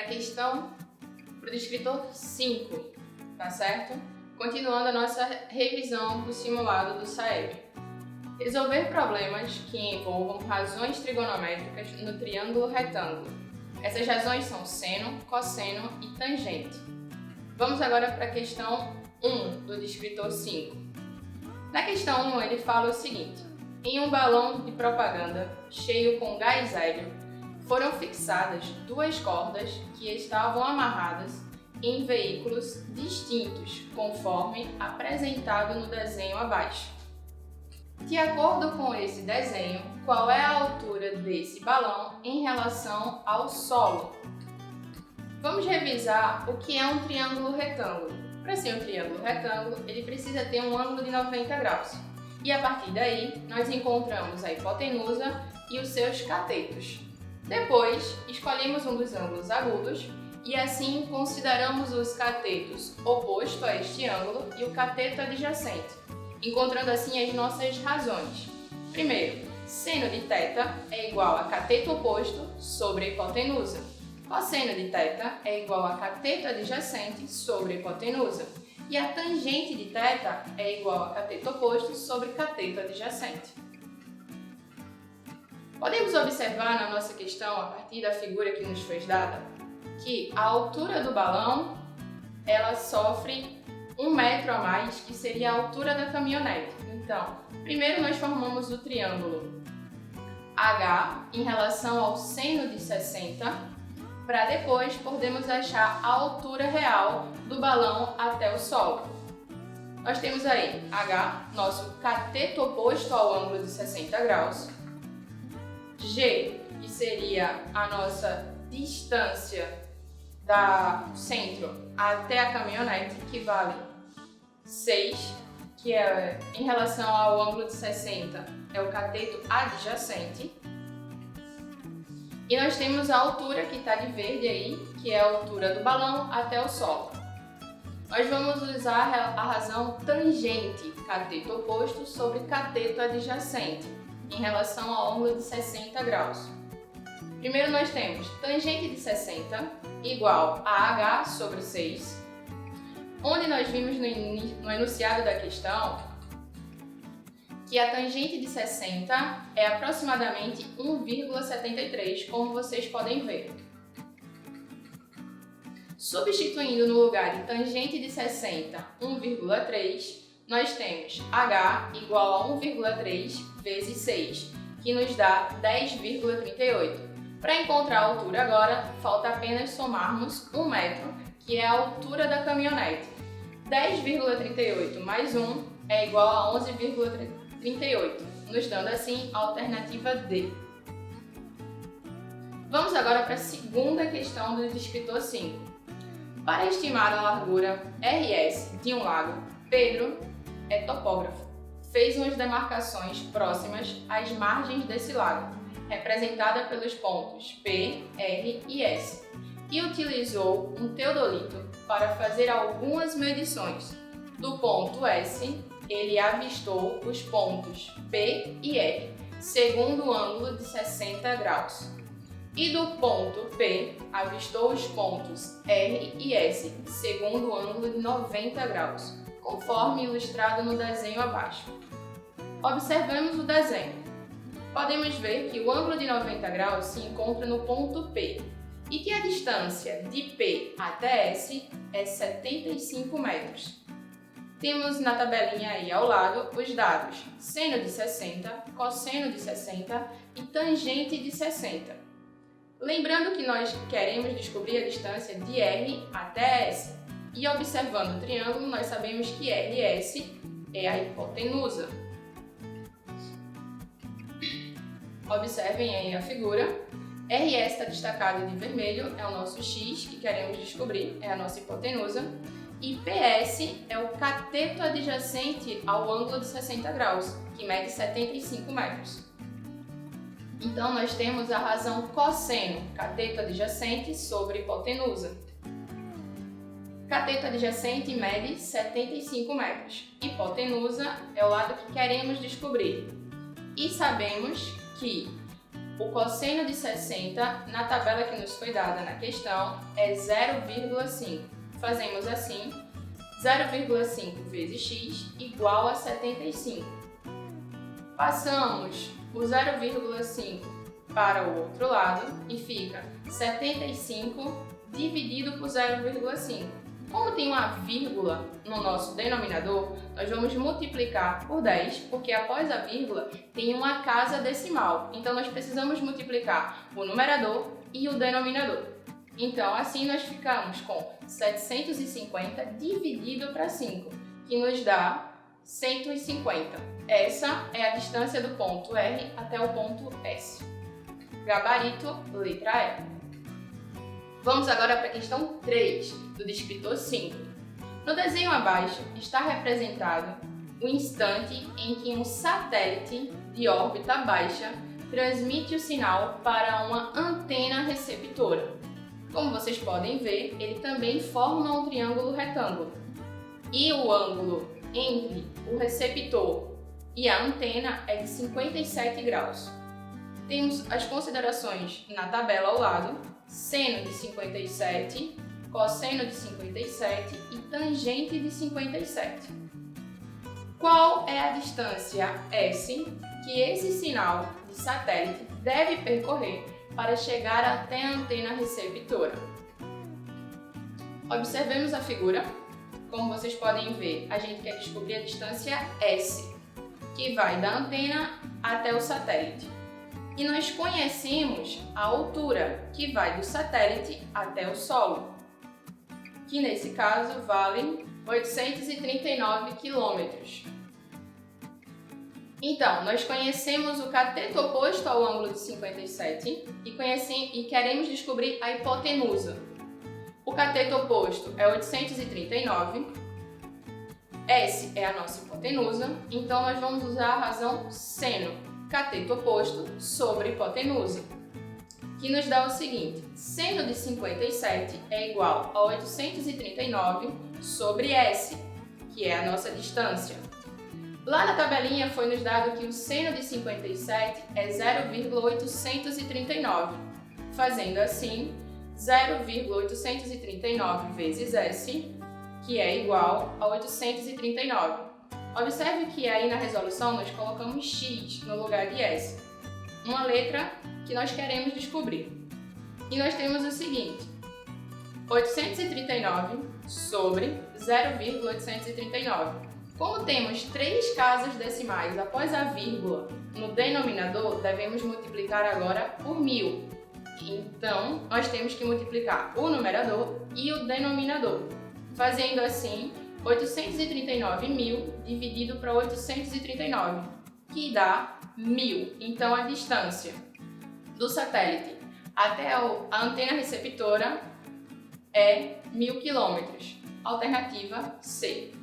questão para o descritor 5, tá certo? Continuando a nossa revisão do simulado do SAEB. Resolver problemas que envolvam razões trigonométricas no triângulo retângulo. Essas razões são seno, cosseno e tangente. Vamos agora para a questão 1 do descritor 5. Na questão 1 ele fala o seguinte: em um balão de propaganda cheio com gás hélio, foram fixadas duas cordas que estavam amarradas em veículos distintos, conforme apresentado no desenho abaixo. De acordo com esse desenho, qual é a altura desse balão em relação ao solo? Vamos revisar o que é um triângulo retângulo. Para ser um triângulo retângulo, ele precisa ter um ângulo de 90 graus. E a partir daí, nós encontramos a hipotenusa e os seus catetos. Depois, escolhemos um dos ângulos agudos e assim consideramos os catetos oposto a este ângulo e o cateto adjacente, encontrando assim as nossas razões. Primeiro, seno de θ é igual a cateto oposto sobre a hipotenusa. Cosseno de θ é igual a cateto adjacente sobre a hipotenusa. E a tangente de θ é igual a cateto oposto sobre cateto adjacente. Podemos observar na nossa questão, a partir da figura que nos foi dada, que a altura do balão ela sofre 1 metro a mais, que seria a altura da caminhonete. Então, primeiro nós formamos o triângulo H em relação ao seno de 60, para depois podermos achar a altura real do balão até o solo. Nós temos aí H, nosso cateto oposto ao ângulo de 60 graus, G, que seria a nossa distância do centro até a caminhonete, que vale 6, que é em relação ao ângulo de 60, é o cateto adjacente. E nós temos a altura que está de verde aí, que é a altura do balão até o solo. Nós vamos usar a razão tangente, cateto oposto sobre cateto adjacente, em relação ao ângulo de 60 graus. Primeiro nós temos tangente de 60 igual a H sobre 6, onde nós vimos no enunciado da questão que a tangente de 60 é aproximadamente 1,73, como vocês podem ver. Substituindo no lugar de tangente de 60, 1,3, nós temos H igual a 1,3 vezes 6, que nos dá 10,38. Para encontrar a altura agora, falta apenas somarmos 1 metro, que é a altura da caminhonete. 10,38 mais 1 é igual a 11,38, nos dando assim a alternativa D. Vamos agora para a segunda questão do descritor 5. Para estimar a largura RS de um lago, Pedro é topógrafo. Fez umas demarcações próximas às margens desse lago, representada pelos pontos P, R e S, e utilizou um teodolito para fazer algumas medições. Do ponto S, ele avistou os pontos P e R, segundo o ângulo de 60 graus. E do ponto P, avistou os pontos R e S, segundo o ângulo de 90 graus, conforme ilustrado no desenho abaixo. Observemos o desenho. Podemos ver que o ângulo de 90 graus se encontra no ponto P e que a distância de P até S é 75 metros. Temos na tabelinha aí ao lado os dados seno de 60, cosseno de 60 e tangente de 60. Lembrando que nós queremos descobrir a distância de R até S e observando o triângulo nós sabemos que RS é a hipotenusa. Observem aí a figura. RS está destacado de vermelho, é o nosso X que queremos descobrir, é a nossa hipotenusa. E PS é o cateto adjacente ao ângulo de 60 graus, que mede 75 metros. Então, nós temos a razão cosseno, cateto adjacente sobre hipotenusa. Cateto adjacente mede 75 metros. Hipotenusa é o lado que queremos descobrir. E sabemos que O cosseno de 60, na tabela que nos foi dada na questão, é 0,5. Fazemos assim, 0,5 vezes x igual a 75. Passamos o 0,5 para o outro lado e fica 75 dividido por 0,5. Como tem uma vírgula no nosso denominador, nós vamos multiplicar por 10, porque após a vírgula tem uma casa decimal. Então, nós precisamos multiplicar o numerador e o denominador. Então, assim nós ficamos com 750 dividido para 5, que nos dá 150. Essa é a distância do ponto R até o ponto S. Gabarito, letra E. Vamos agora para a questão 3, do descritor 5. No desenho abaixo está representado o instante em que um satélite de órbita baixa transmite o sinal para uma antena receptora. Como vocês podem ver, ele também forma um triângulo retângulo. E o ângulo entre o receptor e a antena é de 57 graus. Temos as considerações na tabela ao lado: seno de 57, cosseno de 57 e tangente de 57. Qual é a distância S que esse sinal de satélite deve percorrer para chegar até a antena receptora? Observemos a figura. Como vocês podem ver, a gente quer descobrir a distância S, que vai da antena até o satélite. E nós conhecemos a altura, que vai do satélite até o solo, que nesse caso vale 839 quilômetros. Então, nós conhecemos o cateto oposto ao ângulo de 57 e queremos descobrir a hipotenusa. O cateto oposto é 839, S é a nossa hipotenusa, então nós vamos usar a razão seno, cateto oposto sobre hipotenusa, que nos dá o seguinte: seno de 57 é igual a 839 sobre S, que é a nossa distância. Lá na tabelinha foi nos dado que o seno de 57 é 0,839. Fazendo assim, 0,839 vezes S, que é igual a 839. Observe que aí na resolução nós colocamos x no lugar de s, uma letra que nós queremos descobrir. E nós temos o seguinte: 839 sobre 0,839. Como temos 3 casas decimais após a vírgula no denominador, devemos multiplicar agora por 1000. Então, nós temos que multiplicar o numerador e o denominador. Fazendo assim, 839.000 dividido para 839, que dá 1000. Então, a distância do satélite até a antena receptora é 1000 km. Alternativa C.